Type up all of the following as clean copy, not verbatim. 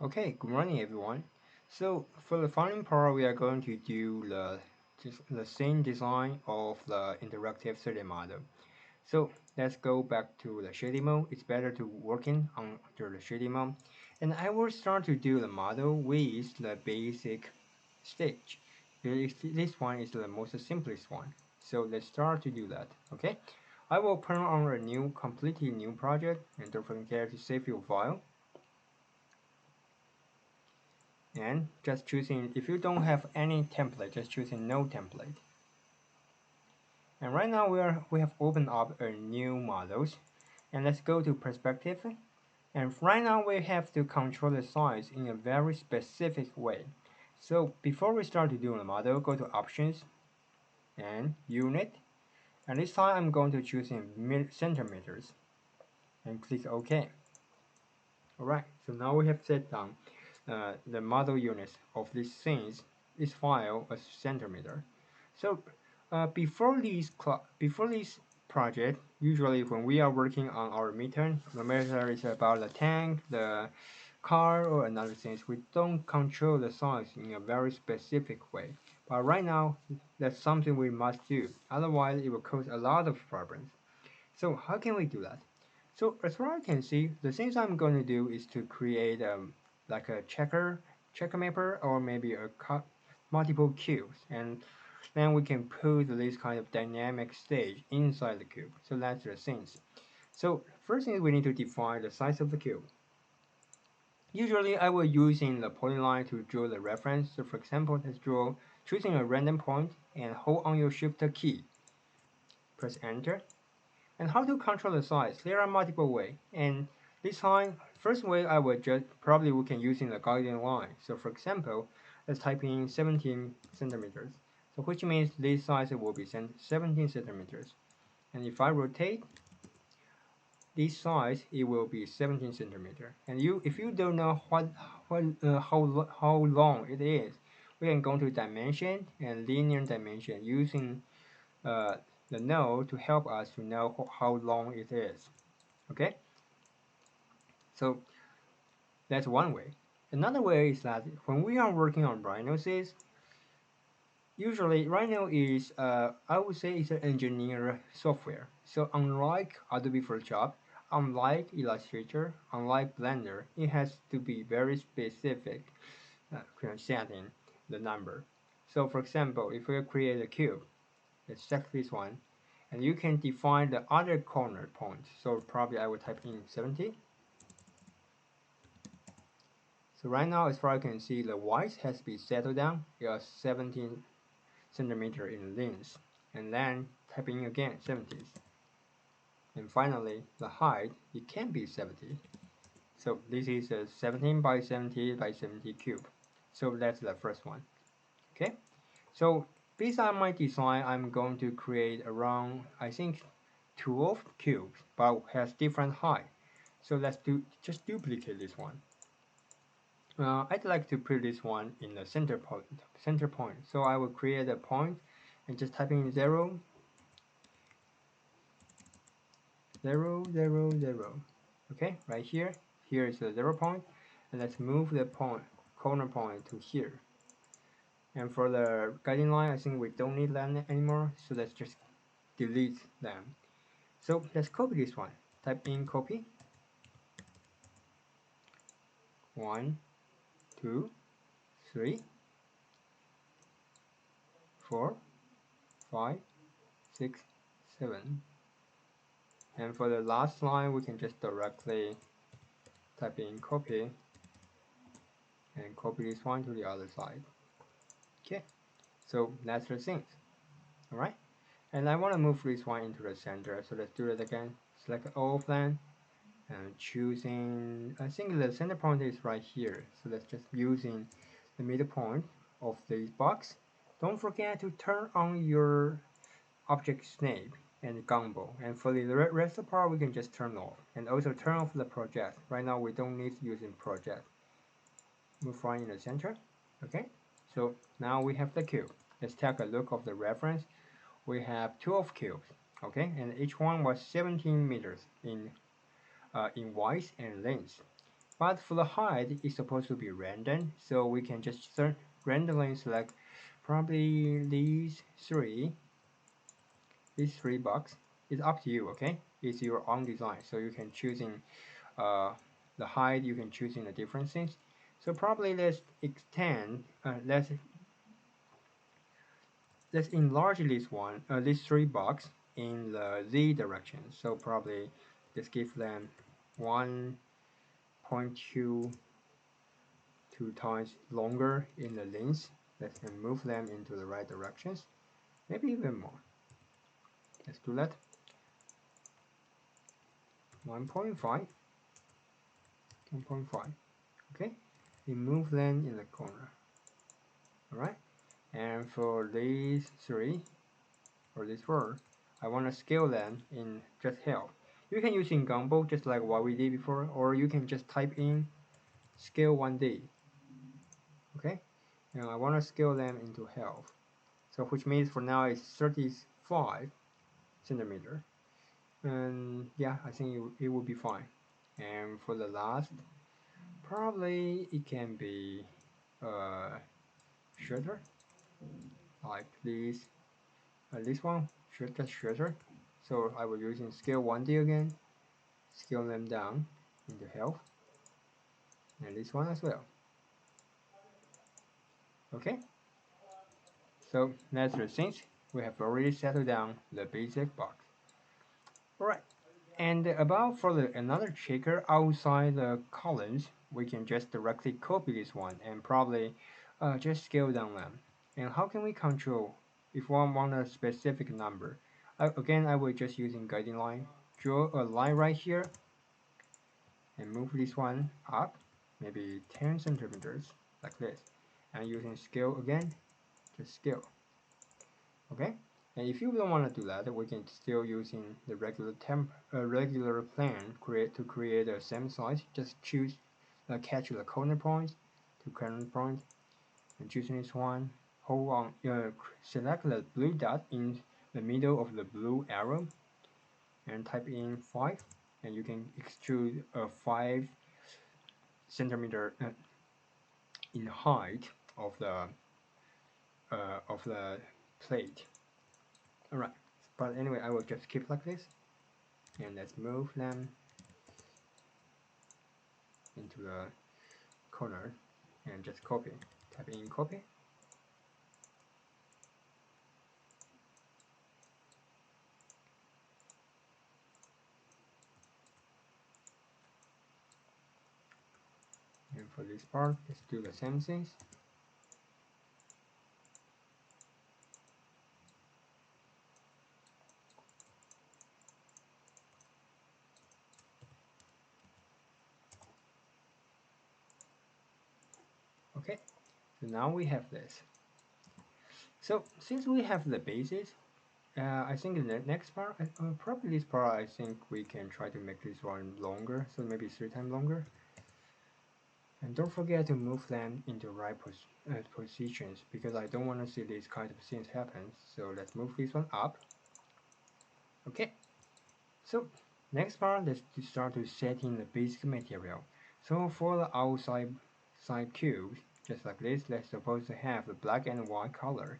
Okay, good morning everyone. So for the following part, we are going to do the same design of the interactive 3D model. So let's go back to the shading mode. It's better to working under the shading mode. And I will start to do the model with the basic stage. This one is the most simplest one. So let's start to do that. Okay. I will put on a completely new project, and don't forget to save your file. And just choosing, if you don't have any template, just choosing no template. And right now we have opened up a new models, and let's go to perspective. And right now we have to control the size in a very specific way. So before we start to do the model, go to options and unit, and this time I'm going to choose in centimeters and click OK. Alright, so now we have set down the model units of these things, this file as centimeter. So before this project, usually when we are working on our meter, no matter it's about the tank, the car, or another things, we don't control the size in a very specific way. But right now, that's something we must do. Otherwise, it will cause a lot of problems. So how can we do that? So as far as I can see, the things I'm going to do is to create like a checker mapper, or maybe multiple cubes, and then we can put this kind of dynamic stage inside the cube. So that's the things. So first thing we need to define the size of the cube. Usually I will using the polyline to draw the reference. So for example, let's draw choosing a random point and hold on your shift key. Press enter. And how to control the size? There are multiple ways. And this time, first way I would just probably we can using the guiding line. So for example, let's type in 17 centimeters. So which means this size will be 17 centimeters. And if I rotate this size, it will be 17 centimeter. And if you don't know how long it is, we can go to dimension and linear dimension using uh, the node to help us to know how long it is. Okay, so that's one way. Another way is that when we are working on Rhinosis, usually Rhino is I would say it's an engineer software. So unlike Adobe Photoshop, unlike Illustrator, unlike Blender, it has to be very specific setting the number. So for example, if we create a cube, let's check this one, and you can define the other corner point. So probably I will type in 70. So right now, as far as I can see, the white has been settled down. It is 17 centimeter in length. And then typing again 70. And finally, the height, it can be 70. So this is a 17 by 70 by 70 cube. So that's the first one. Okay. So based on my design, I'm going to create around, I think, 12 cubes, but has different height. So let's just duplicate this one. I'd like to put this one in the center point. So I will create a point and just type in 0, 0, 0, 0. Okay, right here. Here is the 0 point, and let's move the corner point to here. And for the guiding line, I think we don't need that anymore. So let's just delete them. So let's copy this one. Type in copy. 1, 2, 3, 4, 5, 6, 7. And for the last line, we can just directly type in copy and copy this one to the other side. Okay, so that's the thing. All right, and I want to move this one into the center. So let's do it again. Select all of them and choosing. I think the center point is right here. So let's just using the middle point of this box. Don't forget to turn on your object snap and gumbo, and for the rest of the part we can just turn off, and also turn off the project. Right now we don't need using project. Move right in the center. Okay, so now we have the cube. Let's take a look of the reference. We have 12 cubes. Okay, and each one was 17 meters in width and length. But for the height, it's supposed to be random, so we can just randomly select probably these three box. It's up to you, okay? It's your own design, so you can choosing uh, the height, you can choose in the different things. So probably let's extend, let's enlarge these three box in the z direction. So probably let's give them 1.2 times longer in the length. Let's move them into the right directions, maybe even more. Let's do that. 1.5, 1.5. Okay, we move them in the corner. All right, and for these three or these four, I want to scale them in just half. You can use in Gumbo just like what we did before, or you can just type in scale 1D. Okay, and I want to scale them into half. So which means for now it's 35 centimeter. And yeah, I think it will be fine. And for the last, probably it can be shorter, like this one, just shorter. So I will using scale 1D again, scale them down into half, and this one as well. Okay, so that's the things. We have already settled down the basic box. Alright, and about for another checker outside the columns, we can just directly copy this one and probably just scale down them. And how can we control if one want a specific number? Again, I will just using guiding line. Draw a line right here and move this one up, maybe 10 centimeters, like this. And using scale again, just scale. Okay, and if you don't want to do that, we can still using the regular plan to create a same size. Just choose catch the corner point to corner point and choosing this one. Hold on, select the blue dot in the middle of the blue arrow and type in 5, and you can extrude a 5 centimeter in height of the plate. All right, but anyway, I will just keep like this. And let's move them into the corner and just copy. Type in copy. And for this part, let's do the same things. Okay, so now we have this. So since we have the basis, I think in the next part, probably this part, I think we can try to make this one longer, so maybe 3 times longer. And don't forget to move them into right positions, because I don't want to see these kind of things happen. So let's move this one up. Okay, so next part, let's start to set in the basic material. So for the outside side cube, just like this, let's suppose to have the black and white color.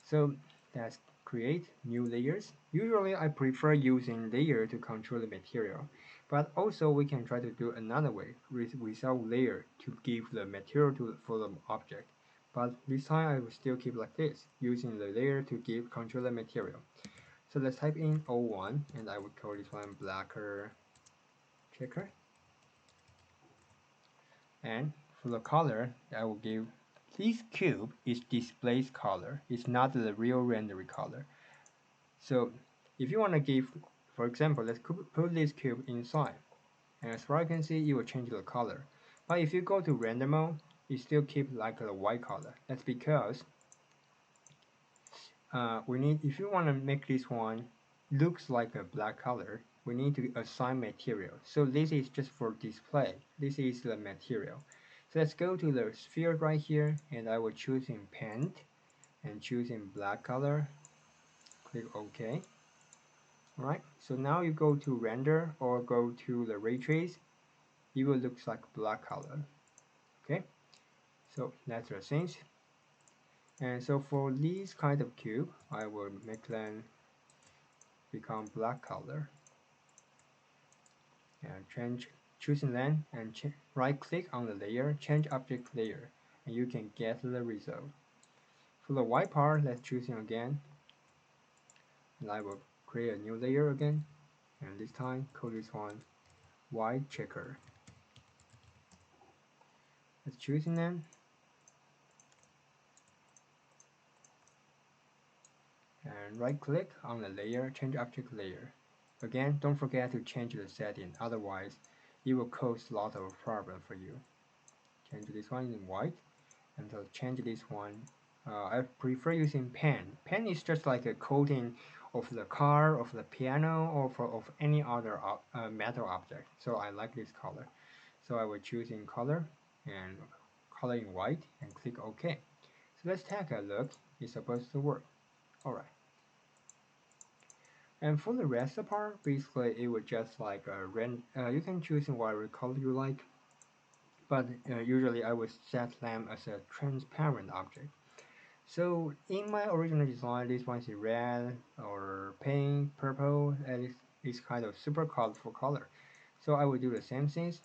So let's create new layers. Usually I prefer using layer to control the material, but also we can try to do another way without layer to give the material for the object. But this time I will still keep like this, using the layer to give control the material. So let's type in O1 and I would call this one blacker checker. And for the color, I will give this cube is displaced color. It's not the real rendering color. So if you want to give, for example, let's put this cube inside. And as far as you can see, it will change the color. But if you go to render mode, it still keep like a white color. That's because we need, if you want to make this one looks like a black color, we need to assign material. So this is just for display. This is the material. So let's go to the sphere right here, and I will choose in paint and choose in black color. Click OK. Alright, so now you go to render or go to the ray trace it will look like black color. Okay, so that's the things. And so for these kind of cube, I will make them become black color and choosing them and right click on the layer, change object layer, and you can get the result. For the white part, let's choosing again, and I will create a new layer again, and this time call this one white checker. Let's choosing them and right click on the layer, change object layer. Again, don't forget to change the setting, otherwise it will cause a lot of problem for you. Change this one in white, and so change this one. I prefer using pen. Pen is just like a coating of the car, of the piano, or of any other metal object. So I like this color. So I will choose in color and color in white and click OK. So let's take a look. It's supposed to work. Alright. And for the rest of the part, basically it would just like a you can choose in whatever color you like, but usually I would set them as a transparent object. So in my original design, this one is red or pink, purple, and it's kind of super colorful color. So I will do the same things.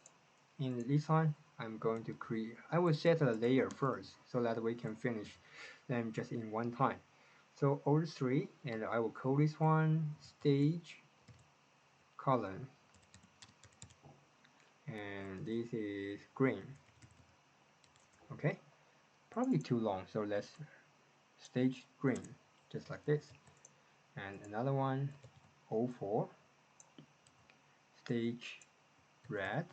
In this one, I'm going to create, I will set a layer first so that we can finish them just in one time. So Alt-3, and I will call this one stage color, and this is green. Okay, probably too long, so let's stage green, just like this. And another one, O4, stage red.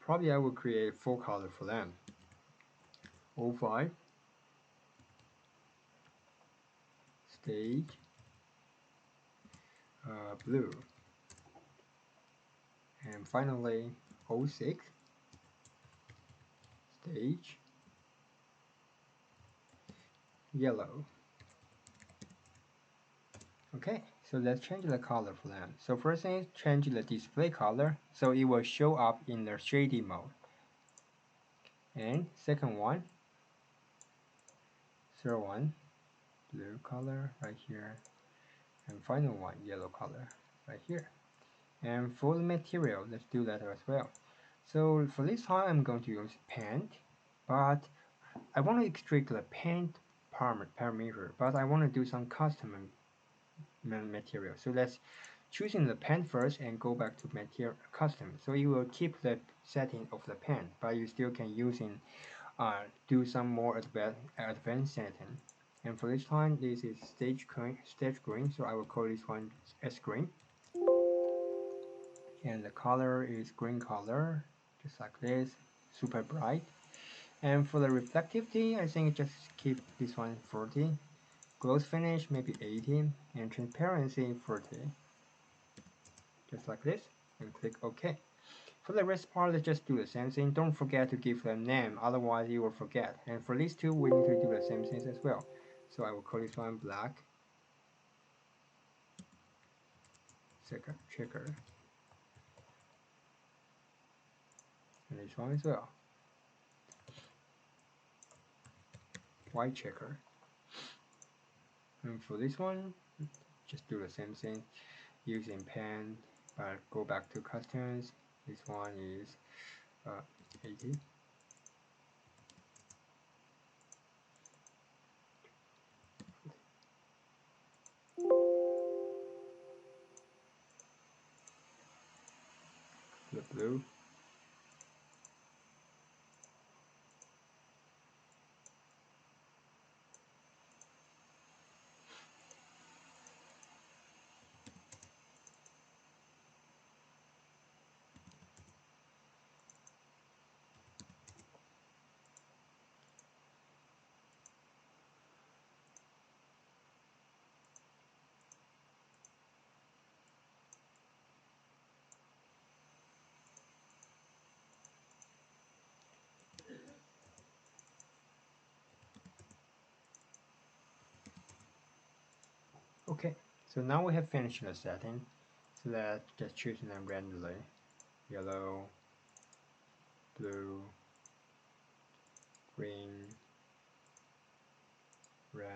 Probably I will create full color for them. O5, stage blue. And finally, O6, stage yellow. Okay, so let's change the color for them. So first thing is change the display color so it will show up in the shading mode. And second one, 01, blue color right here. And final one, yellow color right here. And for the material, let's do that as well. So for this time, I'm going to use paint, but I want to extract the paint parameter, but I want to do some custom material. So let's choosing the pen first and go back to material custom. So you will keep the setting of the pen, but you still can using do some more advanced setting. And for this time, this is stage green, so I will call this one S green. And the color is green color, just like this, super bright. And for the reflectivity, I think just keep this one 40. Gloss finish maybe 80, and transparency 40. Just like this, and click OK. For the rest part, let's just do the same thing. Don't forget to give them name, otherwise you will forget. And for these two, we need to do the same things as well. So I will call this one black checker, and this one as well, white checker. And for this one, just do the same thing using pen, but go back to customs. This one is 80. The blue. Okay, so now we have finished the setting. So let's just choose them randomly. Yellow, blue, green, red.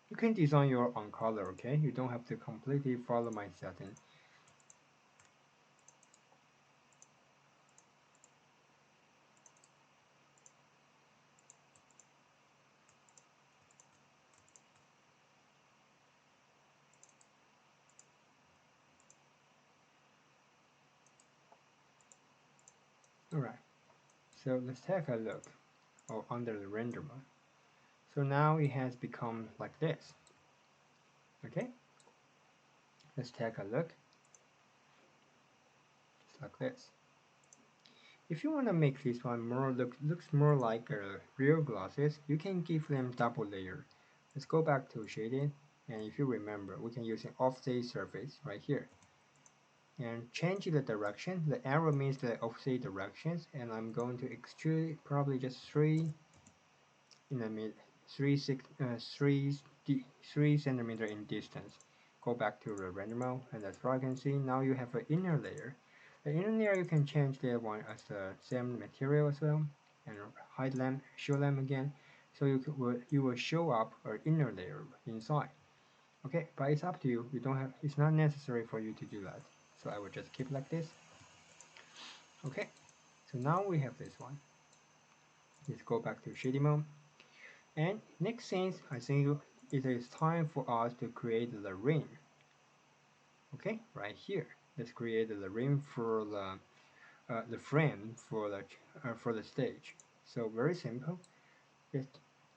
You can design your own color, okay? You don't have to completely follow my setting. Alright, so let's take a look under the render mode. So now it has become like this. Okay, let's take a look. Just like this. If you want to make this one looks more like real glasses, you can give them double layer. Let's go back to shading, and if you remember, we can use an offset surface right here. And change the direction. The arrow means the offset directions, and I'm going to extrude probably just three in the mid, 3 centimeter in distance. Go back to the render mode, and as far as you can see, now you have an inner layer. The inner layer you can change that one as the same material as well, and hide them, show them again, so you will show up an inner layer inside. Okay, but it's up to you. You don't have. It's not necessary for you to do that. So I will just keep like this. Okay, so now we have this one. Let's go back to shading mode. And next thing, I think it is time for us to create the ring. Okay, right here. Let's create the ring for the frame for the stage. So very simple. Just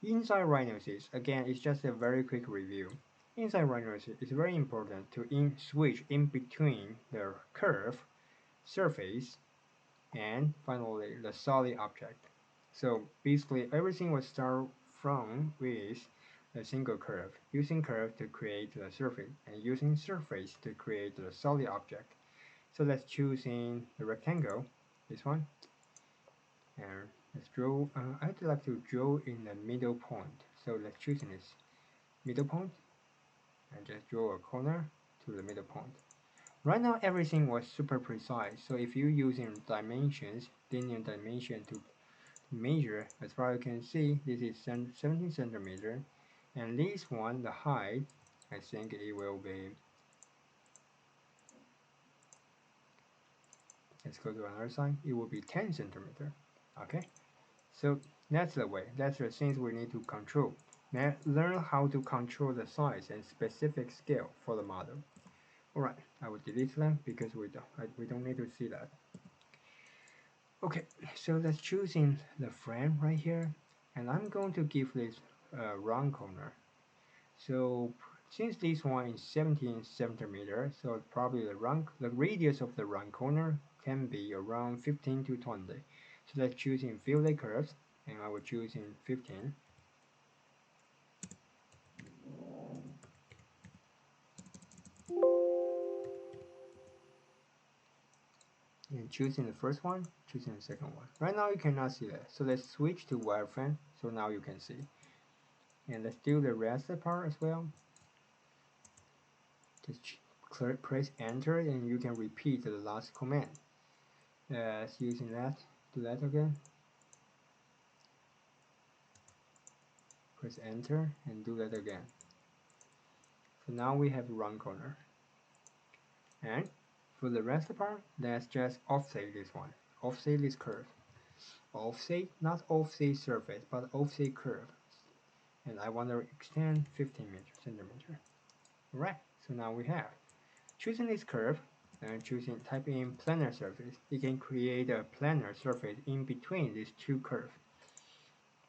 inside rhinoceros, again, it's just a very quick review. Inside rhinoceros, it's very important to switch in between the curve, surface, and finally the solid object. So basically everything will start from with a single curve, using curve to create the surface, and using surface to create the solid object. So let's choose in the rectangle, this one, and let's draw, I'd like to draw in the middle point. So let's choose in this middle point, and just draw a corner to the middle point. Right now everything was super precise, so if you're using dimensions, linear dimension to measure, as far as you can see, this is 17 centimeter, and this one, the height, I think it will be, let's go to another side, it will be 10 centimeter. Okay, so that's the way, that's the things we need to control. Now learn how to control the size and specific scale for the model. Alright, I will delete them because we don't need to see that. Okay, so let's choose in the frame right here, and I'm going to give this round corner. So since this one is 17 centimeters, so probably the radius of the round corner can be around 15 to 20. So let's choose in fillet curves, and I will choose in 15. And choosing the first one, choosing the second one. Right now you cannot see that, so let's switch to wireframe, so now you can see. And let's do the rest part as well. Just press enter and you can repeat the last command. Using that, do that again. Press enter and do that again. So now we have round corner. And for the rest part, let's just offset this one. Offset this curve. Offset, not offset surface, but offset curve. And I want to extend 15 centimeter. Alright, so now we have. Choosing this curve and type in planar surface, you can create a planar surface in between these two curves.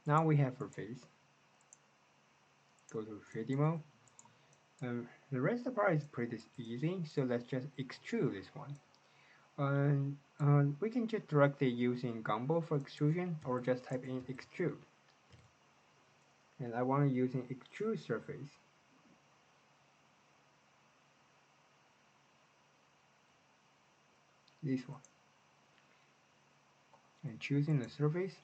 Now we have a face. Go to shading mode. The rest of the part is pretty easy, so let's just extrude this one. We can just directly using Gumbo for extrusion, or just type in extrude. And I want to use an extrude surface. This one. And choosing the surface.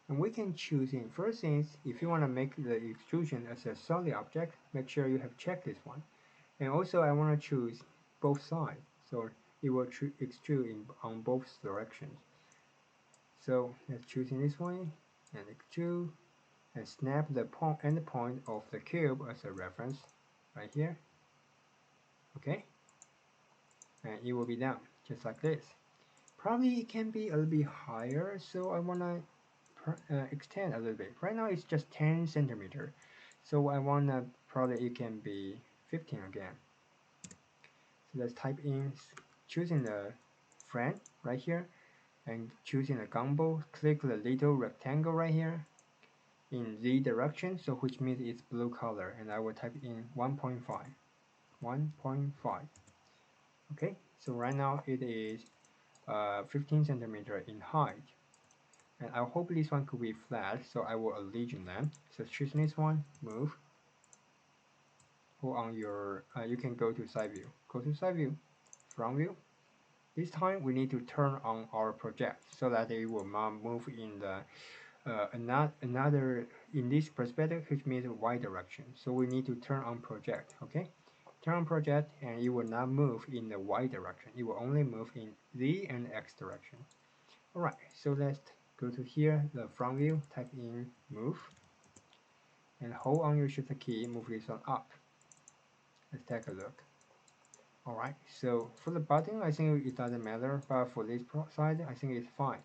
And we can choose in first things, if you want to make the extrusion as a solid object, make sure you have checked this one. And also I want to choose both sides, so it will extrude on both directions. So let's choose in this one and extrude and snap the end point of the cube as a reference right here. Okay, and it will be done just like this. Probably it can be a little bit higher, so I want to extend a little bit. Right now it's just 10 centimeter, so I want to probably it can be 15 again. So let's type in, choosing the friend right here and choosing the gumbo, click the little rectangle right here in Z direction, so which means it's blue color, and I will type in 1.5. 1.5. Okay, so right now it is 15 centimeter in height, and I hope this one could be flat, so I will align them. So choose this one, move, hold on your, you can go to side view, front view. This time we need to turn on our project so that it will not move in the another in this perspective, which means y direction. So we need to turn on project. Okay, turn on project, and it will not move in the y direction. It will only move in z and x direction. All right, so let's go to here, the front view, type in move, and hold on your shift key, move this one up. Let's take a look. All right, so for the button, I think it doesn't matter, but for this side, I think it's fine.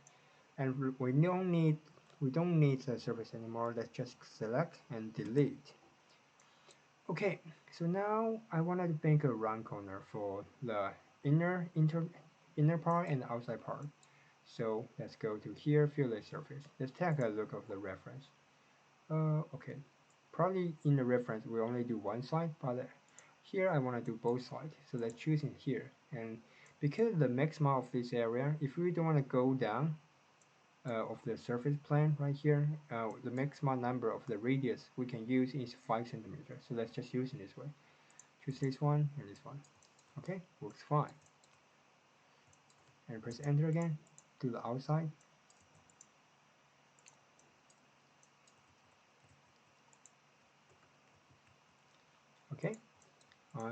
And we don't need the surface anymore. Let's just select and delete. Okay, so now I wanted to make a round corner for the inner part and the outside part. So let's go to here, fill the surface. Let's take a look of the reference. Okay, probably in the reference we only do one side, but here I want to do both sides. So let's choose in here. And because the maximum of this area, if we don't want to go down, of the surface plane right here, the maximum number of the radius we can use is 5 centimeters. So let's just use it this way. Choose this one and this one. Okay, works fine. And press enter again to the outside. Okay, I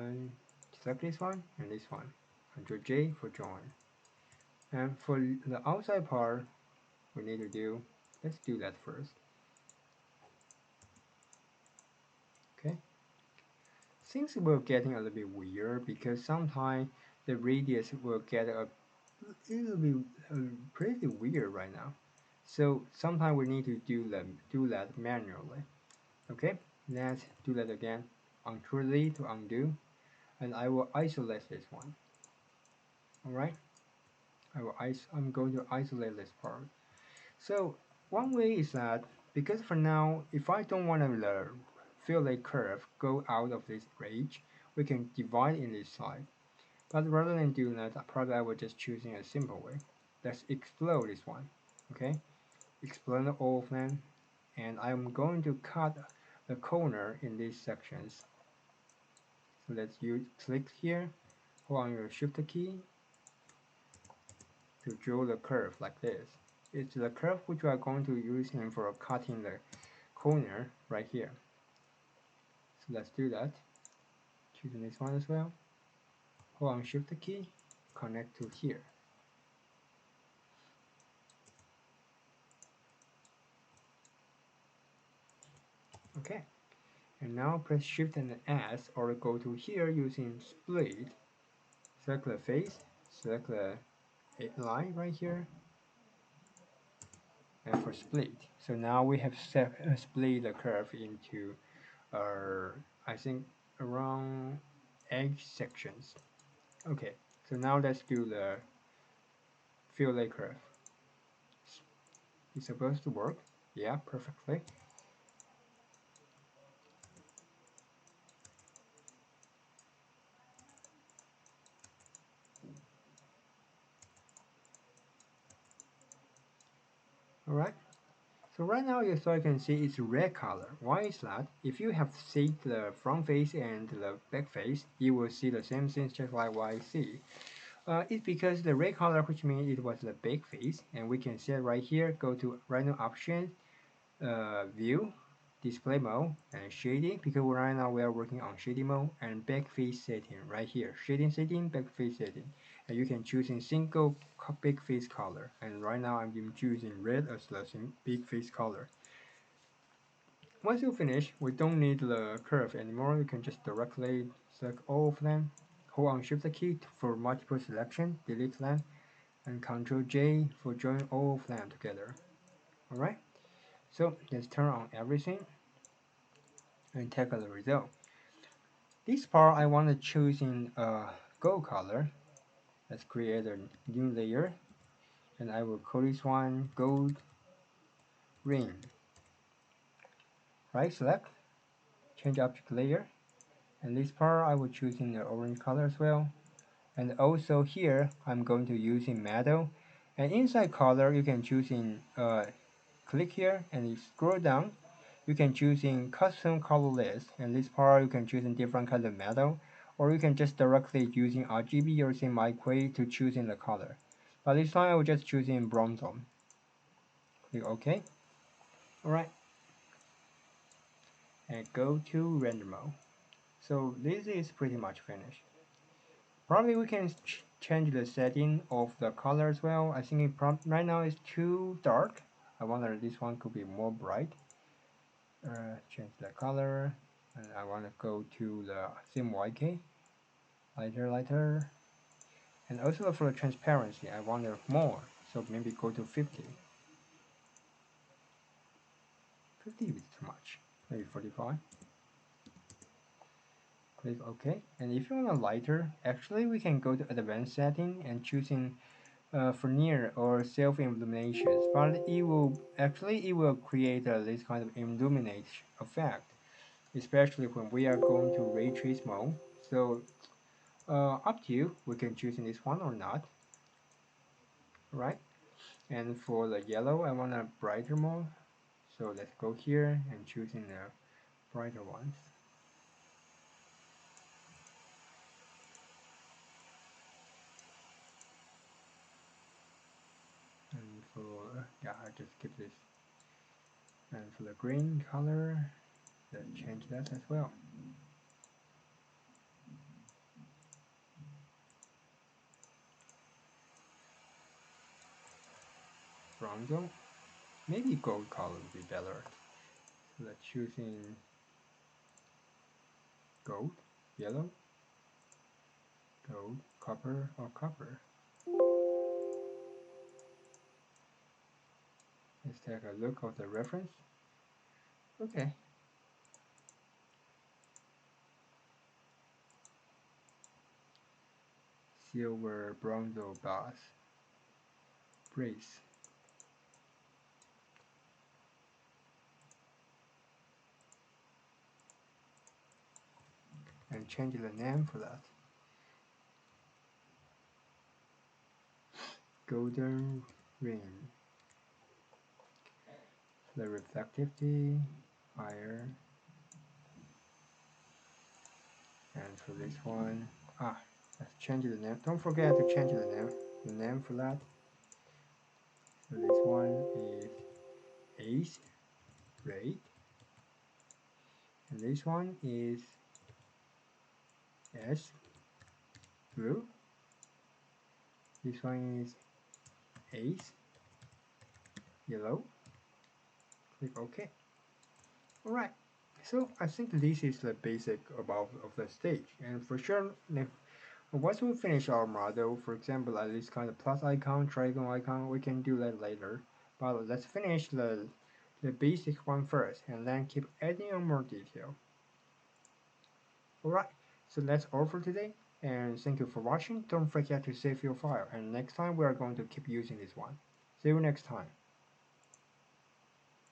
select this one and this one. Control J for join. And for the outside part, we need to do, let's do that first. Okay, things will getting a little bit weird because sometimes the radius will get a it'll be pretty weird right now. So sometimes we need to do that manually. Okay, let's do that again. Control Z to undo, and I will isolate this one. All right, I'm going to isolate this part. So one way is that, because for now, if I don't want to fill a curve go out of this range, we can divide in this side. But rather than doing that, probably I will just choosing a simple way. Let's explode this one. Okay, explode all of them, and I'm going to cut the corner in these sections. So let's click here, hold on your shift key to draw the curve like this. It's the curve which we are going to use for cutting the corner right here. So let's do that. Choosing this one as well. Hold on shift key, connect to here. Okay. And now press Shift and S, or go to here using split. Select the face, select the line right here, and for split. So now we have split the curve into, I think, around 8 sections. Okay, so now let's do the fillet curve. It's supposed to work. Yeah, perfectly. Alright. So right now, so you can see it's red color. Why is that? If you have seen the front face and the back face, you will see the same things just like what I see. It's because the red color, which means it was the big face, and we can set right here, go to random options, view, display mode, and shading, because right now we are working on shading mode, and back face setting right here, shading setting, back face setting, and you can choose in single big face color, and right now I'm choosing red as the big face color. Once you finish, we don't need the curve anymore. You can just directly select all of them, hold on Shift key for multiple selection, delete them, and Ctrl J for join all of them together. Alright, so let's turn on everything and take a look at the result. This part I want to choose in gold color. Let's create a new layer, and I will call this one gold ring. Right, select, change object layer, and this part I will choose in the orange color as well. And also here I'm going to use in metal, and inside color you can choose in click here and you scroll down, you can choose in custom color list, and this part you can choose in different kind of metal, or you can just directly using RGB or say microwave to choose in the color. But this time I will just choose in bronze tone. Click OK. Alright, and go to render mode. So this is pretty much finished. Probably we can change the setting of the color as well. I think right now it's too dark. I wonder this one could be more bright. Change the color, and I want to go to the sim YK, lighter, and also for the transparency I want more, so maybe go to 50. 50 is too much, maybe 45. Click OK, and if you want a lighter, actually we can go to advanced setting and choosing Vernier or self-illuminations, but it will create this kind of illumination effect, especially when we are going to ray trace mode. So up to you, we can choose in this one or not, right? And for the yellow, I want a brighter mode, so let's go here and choosing the brighter ones. And for I just skip this. And for the green color, let's change that as well. Bronzo, maybe gold color would be better. So let's choose in gold, yellow, gold, copper, or copper. Let's take a look at the reference. Okay. Silver, bronzo, bass, brace. And change the name for that. Golden ring. The reflectivity higher. And for this one, let's change the name. Don't forget to change the name for that. So this one is Ace Red, and this one is S Blue. This one is Ace Yellow. Click OK. Alright, so I think this is the basic about of the stage, and for sure once we finish our model, for example like this kind of plus icon, triangle icon, we can do that later, but let's finish the basic one first and then keep adding on more detail. Alright, so that's all for today, and thank you for watching. Don't forget to save your file, and next time we are going to keep using this one. See you next time.